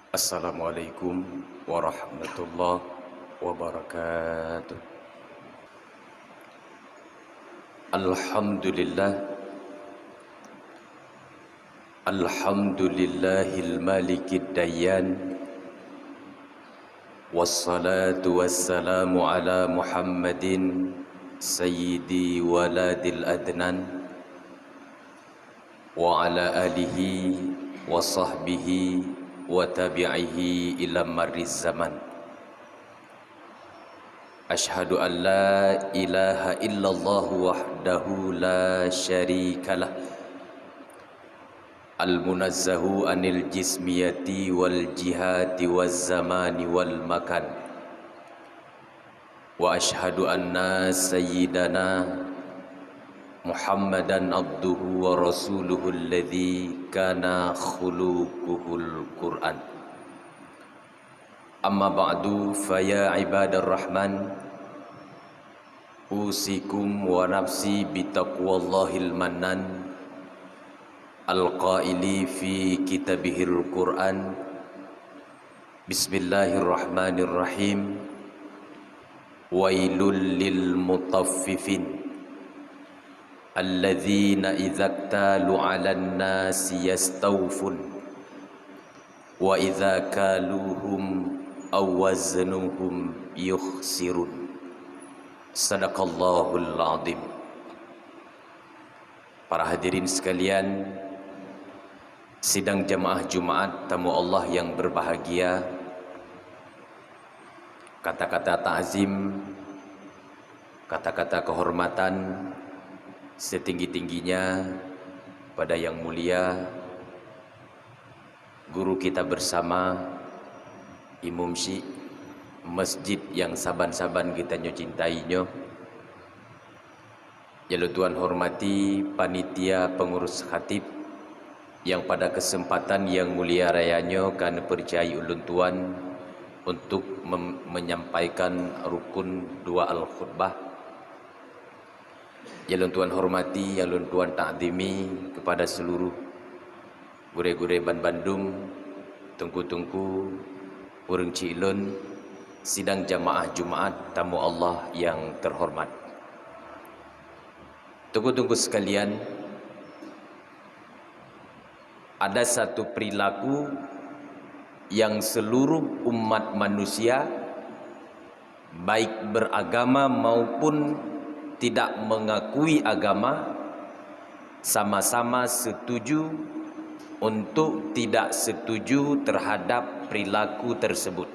Assalamualaikum warahmatullahi wabarakatuh. Alhamdulillah, alhamdulillahil malikid dayyan, wassalatu wassalamu ala Muhammadin sayyidi waladil adnan, wa ala alihi wa sahbihi wa tabi'ihi ila marriz zaman. Ashhadu an la ilaha illallah wahdahu la syarikalah, al-munazzahu anil jismiyati wal jihati waz zamani wal makan. Wa ashhadu anna sayyidana Muhammadan abduhu wa rasuluhu alladhi kana khuluquhul Qur'an. Amma ba'du, faya ibadar rahman, usikum wa nafsi bitaqwallahil mannan, al-qaili fi kitabihil Qur'an. Bismillahirrahmanirrahim. Wailul lil mutaffifin alladzina idza iktalu 'alan nasi yastawfun wa idza kaluhum aw waznuhum yukhsirun. Sadaqallahul azim. Para hadirin sekalian, sidang jamaah Jumat tamu Allah yang berbahagia, kata-kata ta'zim, kata-kata kehormatan setinggi-tingginya pada yang mulia guru kita bersama, Imam Syekh masjid yang saban-saban kita cintainyo, yang Tuhan hormati panitia pengurus khatib yang pada kesempatan yang mulia rayanya kan percaya ulun Tuhan untuk menyampaikan rukun dua al-khutbah. Yang Tuhan hormati, yang Tuhan ta'zimi kepada seluruh gure-gure Ban Bandung, tungku-tungku urang Cilon, sidang jamaah Jumat tamu Allah yang terhormat. Tunggu-tunggu sekalian, ada satu perilaku yang seluruh umat manusia, baik beragama maupun tidak mengakui agama, sama-sama setuju untuk tidak setuju terhadap perilaku tersebut.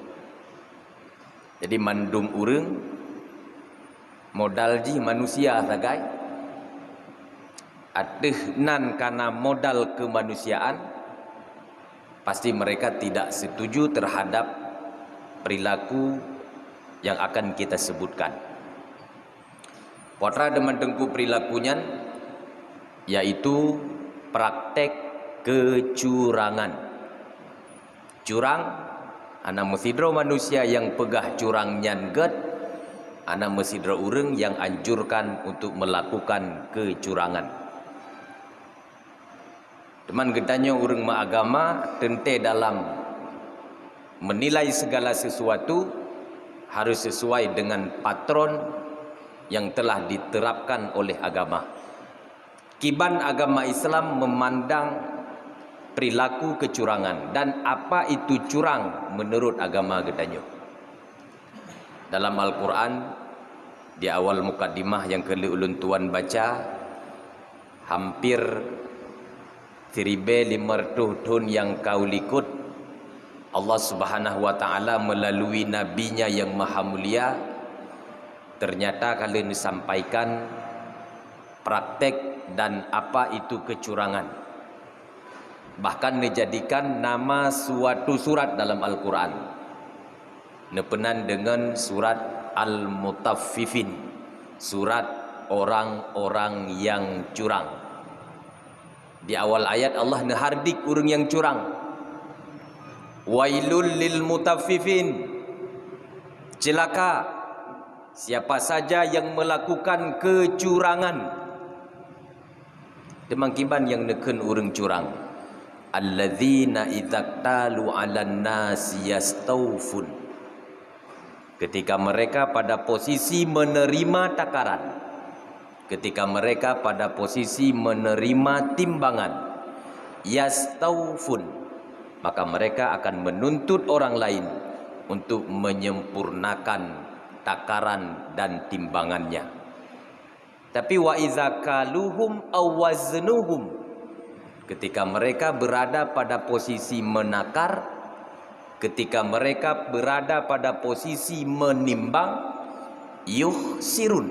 Jadi mandum urang modal ji manusia sagai adeh nan karena modal kemanusiaan, pasti mereka tidak setuju terhadap perilaku yang akan kita sebutkan. Potra demen tengku perilakunya yaitu praktek kecurangan. Curang, anak mesidro manusia yang pegah curang nyanget, anak mesidro urang yang anjurkan untuk melakukan kecurangan. Teman getanya urang maagama tente dalam menilai segala sesuatu harus sesuai dengan patron yang telah diterapkan oleh agama. Kiban agama Islam memandang perilaku kecurangan dan apa itu curang menurut agama getanya. Dalam Al-Quran, di awal mukaddimah yang kali ulun tuan baca, hampir 1500 tahun yang kau likut, Allah Subhanahu wa taala melalui nabinya yang maha mulia ternyata kalian disampaikan praktek dan apa itu kecurangan. Bahkan dijadikan nama suatu surat dalam Al-Quran, nepenan dengan surat Al-Mutaffifin, surat orang-orang yang curang. Di awal ayat Allah nehardik urang yang curang. Wailul lil mutaffifin, celaka siapa saja yang melakukan kecurangan. Demangkiban yang neken urang curang. alladzina idzaqtalu 'alan nasi yastawfun. Ketika mereka pada posisi menerima takaran, ketika mereka pada posisi menerima timbangan, yastawfun, maka mereka akan menuntut orang lain untuk menyempurnakan takaran dan timbangannya. Tapi wa idza kaluhum aw waznuhum, ketika mereka berada pada posisi menakar, ketika mereka berada pada posisi menimbang, yuhsirun,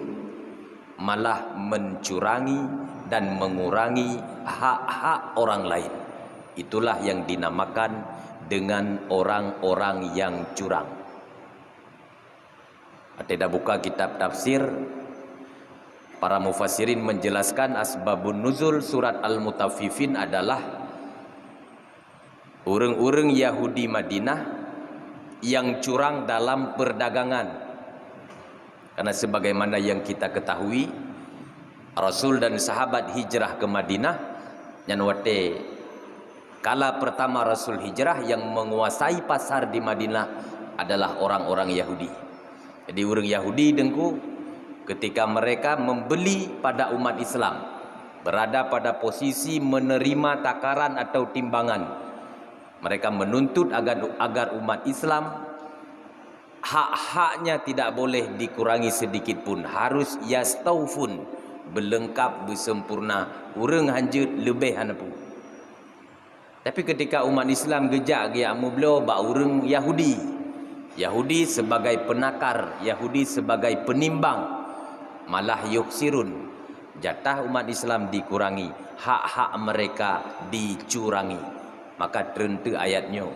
malah mencurangi dan mengurangi hak-hak orang lain. Itulah yang dinamakan dengan orang-orang yang curang. Ada buka kitab tafsir, para mufassirin menjelaskan asbabun nuzul surat Al-Mutaffifin adalah orang-orang Yahudi Madinah yang curang dalam perdagangan. Karena sebagaimana yang kita ketahui, Rasul dan sahabat hijrah ke Madinah, nyanwate kala pertama Rasul hijrah, yang menguasai pasar di Madinah adalah orang-orang Yahudi. Jadi orang Yahudi dengku, ketika mereka membeli pada umat Islam, berada pada posisi menerima takaran atau timbangan, mereka menuntut agar umat Islam hak-haknya tidak boleh dikurangi sedikit pun, harus yastawfun, berlengkap, bersempurna, urang hanjut lebih hanapu. Tapi ketika umat Islam gejak dia mublo ba urang Yahudi sebagai penakar, Yahudi sebagai penimbang, malah yuksirun, jatah umat Islam dikurangi, hak-hak mereka dicurangi. Maka terente ayatnya.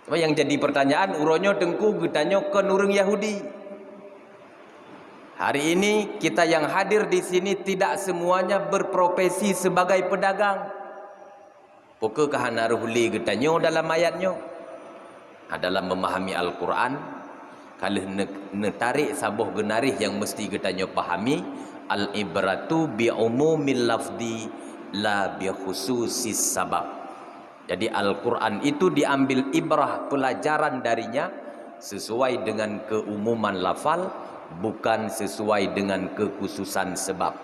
Yang jadi pertanyaan, uronyo tengku getanyo ke nurung Yahudi. Hari ini kita yang hadir di sini tidak semuanya berprofesi sebagai pedagang. Pokok kahana ruhli getanyo dalam ayatnya. Dalam memahami Al-Quran, kalau netarik sabuh genarih yang mesti getanyo pahami, al-ibratu bi'umumil lafdi la bi khususis sabab. Jadi Al-Quran itu diambil ibrah, pelajaran darinya sesuai dengan keumuman lafal, bukan sesuai dengan kekhususan sebab.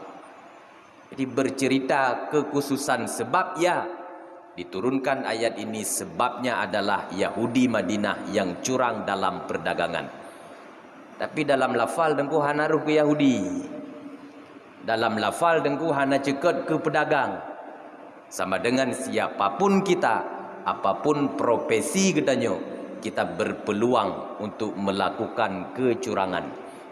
Jadi bercerita kekhususan sebab, ya, diturunkan ayat ini sebabnya adalah Yahudi Madinah yang curang dalam perdagangan. Tapi dalam lafal dengku hana ruh ke Yahudi, dalam lafal dengku hana cekut ke pedagang. Sama dengan siapapun kita, apapun profesi getanyo, kita berpeluang untuk melakukan kecurangan.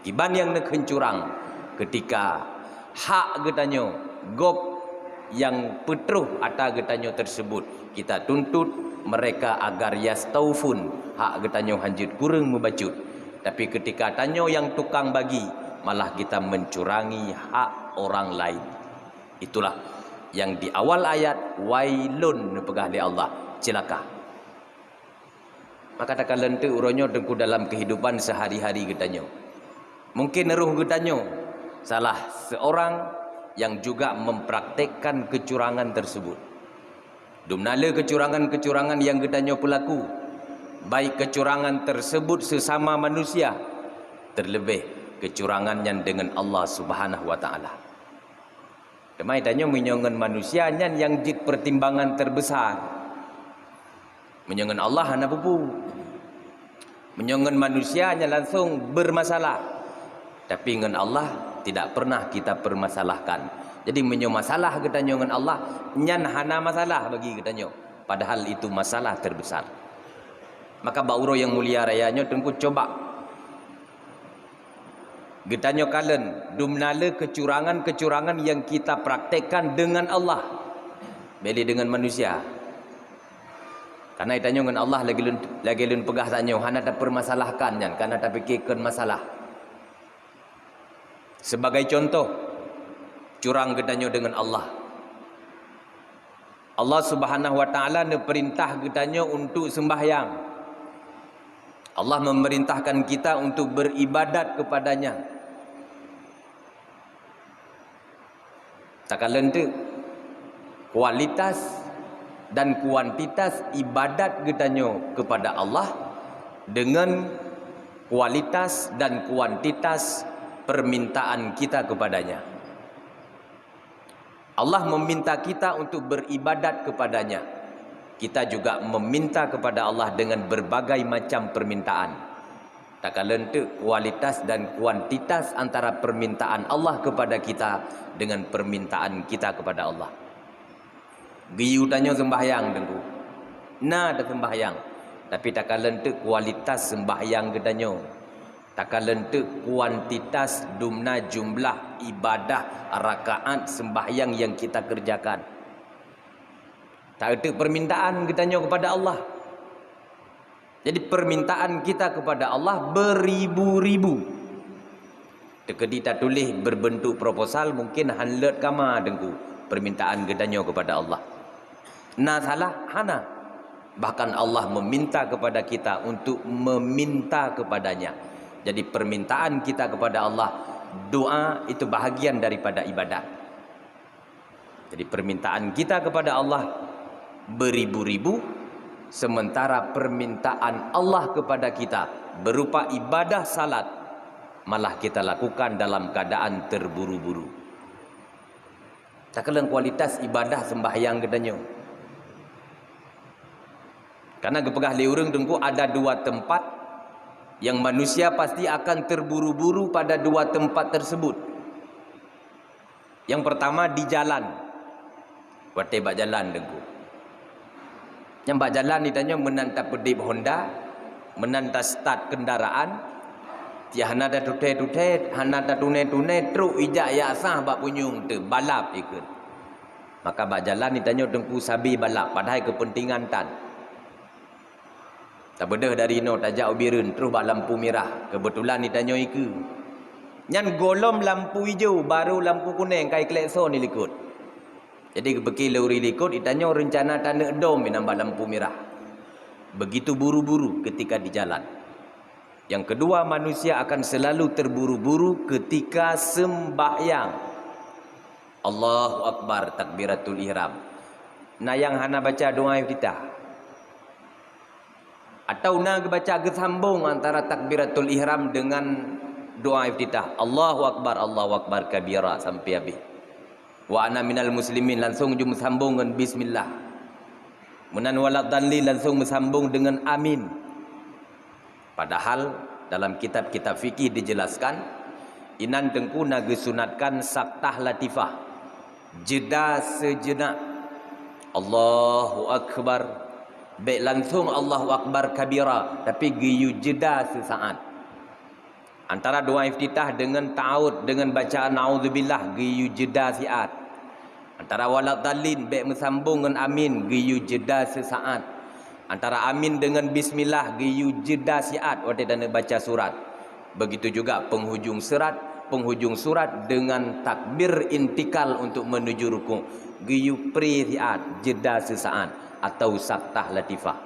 Iban yang nak curang ketika hak getanyo gop yang petruh atas getanyo tersebut, kita tuntut mereka agar yastaufun, hak getanyo hanjut kurang membacut. Tapi ketika tanyo yang tukang bagi, malah kita mencurangi hak orang lain. Itulah yang di awal ayat, wailun pegah li Allah, celaka. Maka takkan lentu uronyo dengku dalam kehidupan sehari-hari getanyo. Mungkin ruh getanyo salah seorang yang juga mempraktekkan kecurangan tersebut. Dumnala kecurangan-kecurangan yang getanyo pelaku, baik kecurangan tersebut sesama manusia, terlebih kecurangan yang dengan Allah Subhanahu wa taala. Kemai tanya menyongen manusia yang jid pertimbangan terbesar. Menyongen Allah hana pupu. Menyongen manusia langsung bermasalah. Tapi dengan Allah tidak pernah kita permasalahkan. Jadi menyo masalah kita dengan Allah, nyan hana masalah bagi kita nyo, padahal itu masalah terbesar. Maka bauro yang mulia rayanya tengku coba getanyo kalen dumnale kecurangan-kecurangan yang kita praktekkan dengan Allah, beli dengan manusia. Karena itanyo dengan Allah lagi lun pegah tanyo hana tak permasalahkan nyan, karena tak fikirkan masalah. Sebagai contoh, curang getanyo dengan Allah. Allah Subhanahu wa taala perintah getanyo untuk sembahyang. Allah memerintahkan kita untuk beribadat kepadanya. Tak kala kualitas dan kuantitas ibadat getanyo kepada Allah dengan kualitas dan kuantitas permintaan kita kepadanya. Allah meminta kita untuk beribadat kepadanya. Kita juga meminta kepada Allah dengan berbagai macam permintaan. Tak kala entuk kualitas dan kuantitas antara permintaan Allah kepada kita dengan permintaan kita kepada Allah. Giyu tanya sembahyang tentu. Nah ada sembahyang. Tapi tak kala entuk kualitas sembahyang gedanyo. Tak kala entuk kuantitas dumna jumlah ibadah rakaat sembahyang yang kita kerjakan. Tak entuk permintaan gedanyo kepada Allah. Jadi permintaan kita kepada Allah beribu-ribu. Tekedi tak tulis berbentuk proposal mungkin 100 kama dengku permintaan gedanyo kepada Allah. Nah salah hana. Bahkan Allah meminta kepada kita untuk meminta kepadanya. Jadi permintaan kita kepada Allah, doa itu bahagian daripada ibadat. Jadi permintaan kita kepada Allah beribu-ribu, sementara permintaan Allah kepada kita berupa ibadah salat malah kita lakukan dalam keadaan terburu-buru. Tak kala kualitas ibadah sembahyang gedanyo. Karena kepegah liurung dengku ada dua tempat yang manusia pasti akan terburu-buru pada dua tempat tersebut. Yang pertama di jalan. Wate bak jalan dengku. Yang bak jalan ditanya menanta pedip Honda, menanta start kendaraan, ti hana da tute-tute, hana da tune-tune, truk ijak ya sah bak punyung tu balap ikut. Maka bak jalan ditanya dengku sabi balap, padahal kepentingan tan. Tak bedah dari no tajak ubirun terus bak lampu merah. Kebetulan ditanya iku. Nyan golom lampu hijau baru lampu kuning kai klekson ni likut. Jadi kebeki lori likut ditanya rencana tanah dom nambah lampu merah. Begitu buru-buru ketika di jalan. Yang kedua, manusia akan selalu terburu-buru ketika sembahyang. Allahu Akbar takbiratul ihram. Nah yang hana baca doa iftitah. Atau nak baca gesambung antara takbiratul ihram dengan doa iftitah. Allahu Akbar kabira sampai habis. Wa ana minal muslimin langsung jum sambung dengan bismillah. Menan walad dalli langsung bersambung dengan amin. Padahal dalam kitab-kitab fikih dijelaskan inan tengku naga sunatkan saktah latifah. Jeda sejenak. Allahu Akbar. Baik langsung Allahu Akbar kabira, tapi giyu jeda sesaat. Antara doa iftitah dengan ta'awud dengan bacaan na'udzubillah giyu jeda siat. Antara walad dalin baik bersambung dengan amin giyu jeda sesaat. Antara amin dengan bismillah giyu jeda siat waktu dana baca surat. Begitu juga penghujung surat dengan takbir intikal untuk menuju rukuk giyu pri siat jeda sesaat atau saktah latifah.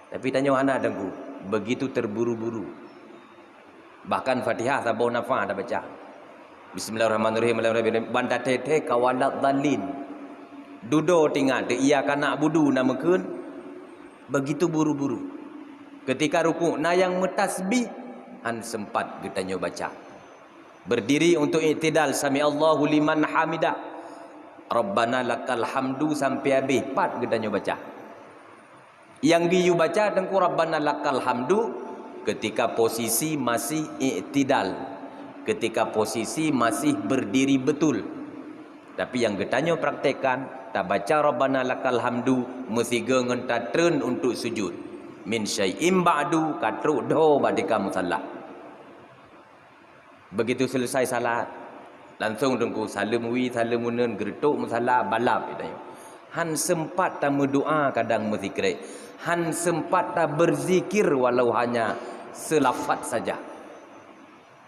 Tapi tanya anak dengku, begitu terburu-buru. Bahkan Fatihah sabau nafah dah baca. Bismillahirrahmanirrahim. Banda tete kawalat dalin. Dudo tinggal de ia kana budu namakeun. Begitu buru-buru. Ketika rukuk na yang metasbih an sempat getanyo baca. Berdiri untuk i'tidal sami Allahu liman hamidah. Rabbana lakal hamdu sampai habis. Pat getanyo baca. Yang giyu baca tengku Rabbana lakal hamdu ketika posisi masih i'tidal, ketika posisi masih berdiri betul. Tapi yang getanyo praktekkan tak baca Rabbana lakal hamdu mesti gengen tatren untuk sujud min syai'im ba'du katru do badika musalla. Begitu selesai salat langsung tengku salam wi salam munun gertuk musalla balap getanyo. Han sempat tak berdoa kadang berzikir. Han sempat tak berzikir walau hanya selafat saja.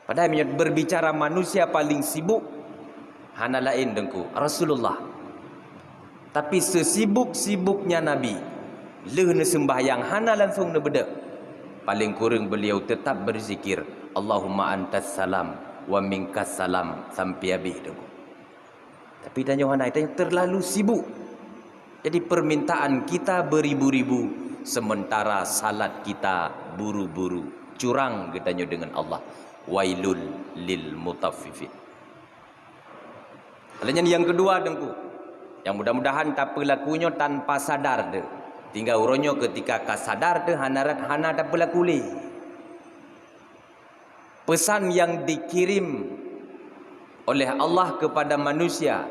Padahal berbicara manusia paling sibuk hana lain dengku Rasulullah. Tapi sesibuk-sibuknya Nabi lehna sembahyang hana langsung na beda. Paling kurang beliau tetap berzikir Allahumma antas salam wa minkas salam sampai habis dengku. Tapi tanya hana itu terlalu sibuk. Jadi permintaan kita beribu-ribu, sementara salat kita buru-buru. Curang katanya dengan Allah. Wailul lil mutaffifin. Lalu yang kedua dengku, yang mudah-mudahan tak pelakunya tanpa sadar de. Tinggal uronyo ketika ka sadar de hana tak pelaku le. Pesan yang dikirim oleh Allah kepada manusia,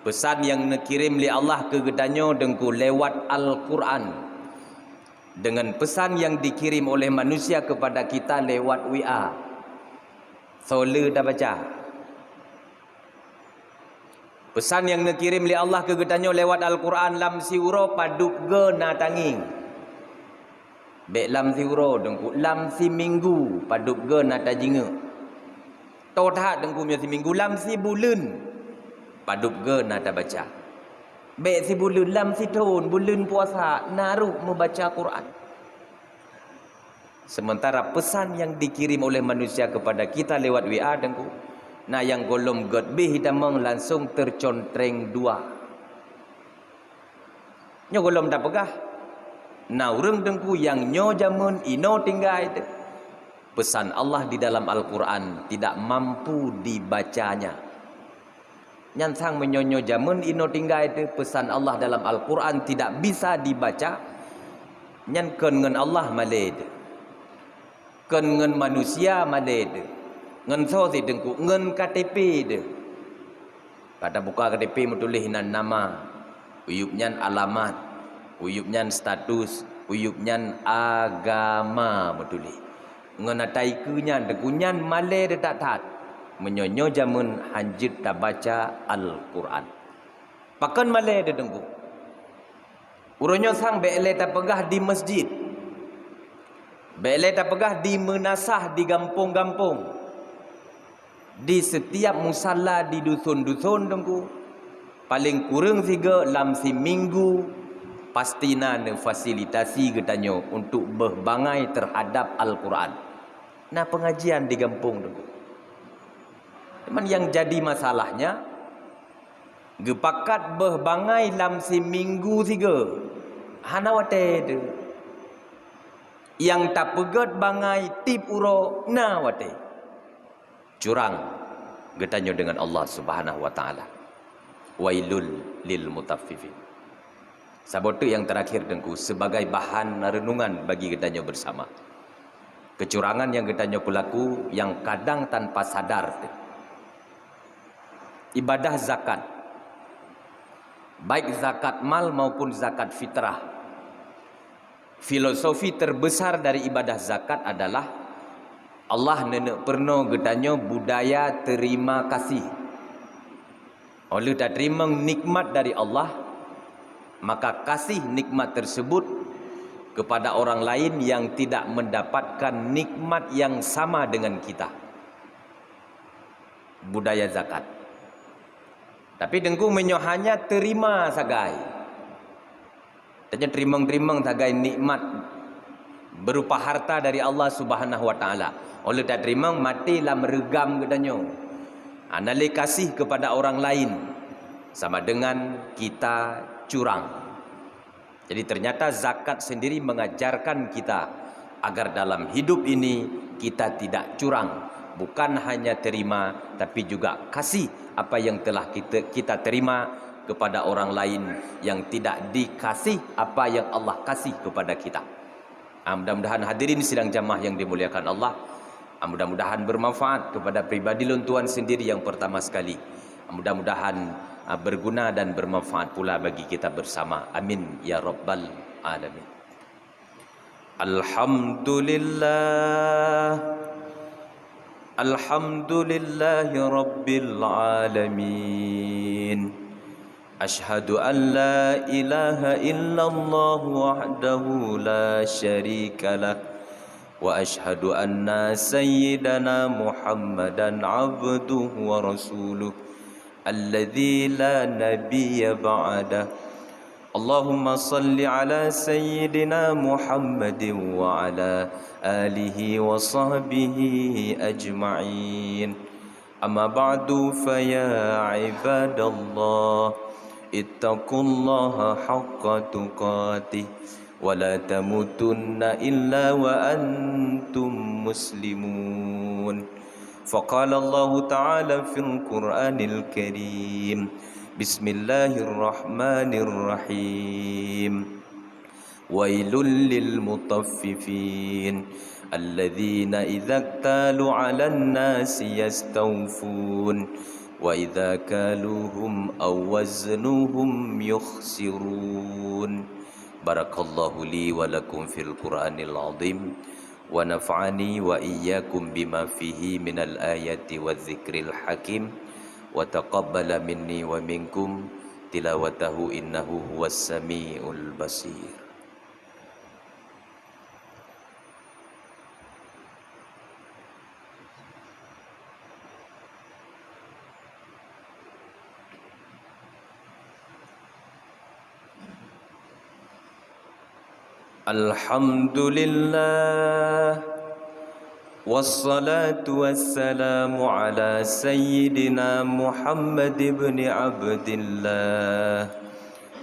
pesan yang dikirim oleh Allah ke gedanyo dengku lewat Al-Quran, dengan pesan yang dikirim oleh manusia kepada kita lewat WA. Solar dah baca. Pesan yang dikirim oleh Allah ke gedanyo lewat Al-Quran lam siuro paduk ge na tanging. Bek lam siuro dengku lam si minggu paduk ge na tajinga. Tothat dengku mia si minggu lam si bulan paduk ge na ta baca. Bek si bulan lam si tahun bulan puasa naruh membaca Quran. Sementara pesan yang dikirim oleh manusia kepada kita lewat WA dengku, nah yang golom god bih damang langsung tercontreng dua. Nyo golom tak pegah. Nah urang dengku yang nyo jamun ino tinggal itu. Pesan Allah di dalam Al-Quran tidak mampu dibacanya. Nyansang menyonyo jamun ino tinggal itu pesan Allah dalam Al-Quran tidak bisa dibaca. Nyan ken ngen Allah maled. Ken ngen manusia maled. Ngen so si dengku ngen KTP de. Pada buka KTP menulis nama, uyupnyan alamat, uyupnyan status, uyupnyan agama menulis. Ngen atai kunyan dekunyan male de tak tat. Menyonyo jamun hanjit tak baca Al-Quran. Pakan male de dengku. Uronyo sang be'ele tak pegah di masjid. Be'ele tak pegah di menasah di gampung-gampung. Di setiap musalla di dusun-dusun dengku. Paling kurang tiga lam si minggu pastina ne fasilitasi getanyo untuk berbangai terhadap Al-Quran. Nah pengajian di gampung dengku. Cuman yang jadi masalahnya gepakat berbangai lam si minggu tiga. Hanawate de. Yang tak pegat bangai tip uro na wate. Curang getanyo dengan Allah Subhanahu wa taala. Wailul lil mutaffifin. Sabotu yang terakhir dengku sebagai bahan renungan bagi getanyo bersama. Kecurangan yang getanyo pelaku yang kadang tanpa sadar. Ibadah zakat. Baik zakat mal maupun zakat fitrah. Filosofi terbesar dari ibadah zakat adalah Allah nenek perno gedanyo budaya terima kasih. Oleh tak terima nikmat dari Allah, maka kasih nikmat tersebut kepada orang lain yang tidak mendapatkan nikmat yang sama dengan kita. Budaya zakat. Tapi dengku menyohanya terima sagai. Tanya terimang-terimang sagai nikmat berupa harta dari Allah Subhanahu wa taala. Oleh tak terima mati lah meregam gedanyo. Anali kasih kepada orang lain sama dengan kita curang. Jadi ternyata zakat sendiri mengajarkan kita agar dalam hidup ini kita tidak curang. Bukan hanya terima tapi juga kasih apa yang telah kita terima kepada orang lain yang tidak dikasih apa yang Allah kasih kepada kita. Mudah-mudahan hadirin sidang jamaah yang dimuliakan Allah, mudah-mudahan bermanfaat kepada pribadi luntuan sendiri yang pertama sekali. Mudah-mudahan berguna dan bermanfaat pula bagi kita bersama. Amin ya rabbal alamin. Alhamdulillah. Alhamdulillahi rabbil alamin. Ashhadu an la ilaha illallah wahdahu la syarika lah. Wa ashhadu anna sayyidana Muhammadan abduhu wa rasuluh alladzi la nabiyya ba'dah. Allahumma salli ala sayyidina Muhammadin wa ala alihi wa sahbihi ajma'in. Amma ba'du fa ya ibadallah اتقوا الله حق تقاته ولا تموتن إلا وأنتم مسلمون. فقال الله تعالى في القرآن الكريم: بسم الله الرحمن الرحيم. ويل للمطففين الذين إذا اكتالوا على الناس يستوفون وإذا كالوهم أو وزنوهم يخسرون. بارك الله لي ولكم في القرآن العظيم ونفعني وإياكم بما فيه من الآيات والذكر الحكيم وتقبل مني ومنكم تلاوته إنه هو السميع البصير. الحمد لله والصلاة والسلام على سيدنا محمد بن عبد الله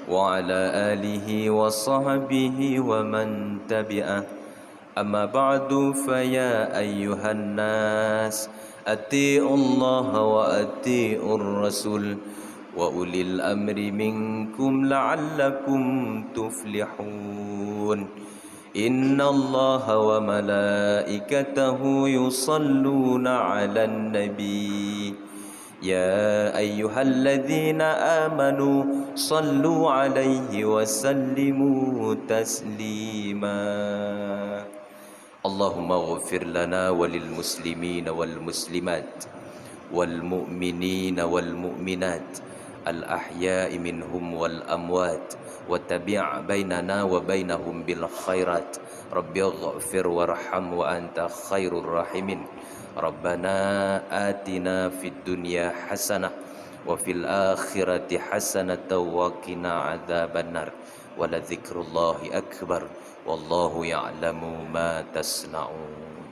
وعلى آله وصحبه ومن تبعه. أما بعد فيا أيها الناس أطيعوا الله وأطيعوا الرسول وأولي الأمر منكم لعلكم تفلحون. إن الله وملائكته يصلون على النبي يا أيها الذين آمنوا صلوا عليه وسلموا تسليما. اللهم اغفر لنا وللمسلمين والمسلمات والمؤمنين والمؤمنات الأحياء منهم والأموات وتبع بيننا وبينهم بالخيرات. رب اغفر وارحم وأنت خير الراحمين. ربنا آتنا في الدنيا حسنة وفي الآخرة حسنة وقنا عذاب النار ولذكر الله أكبر والله يعلم ما تصنعون.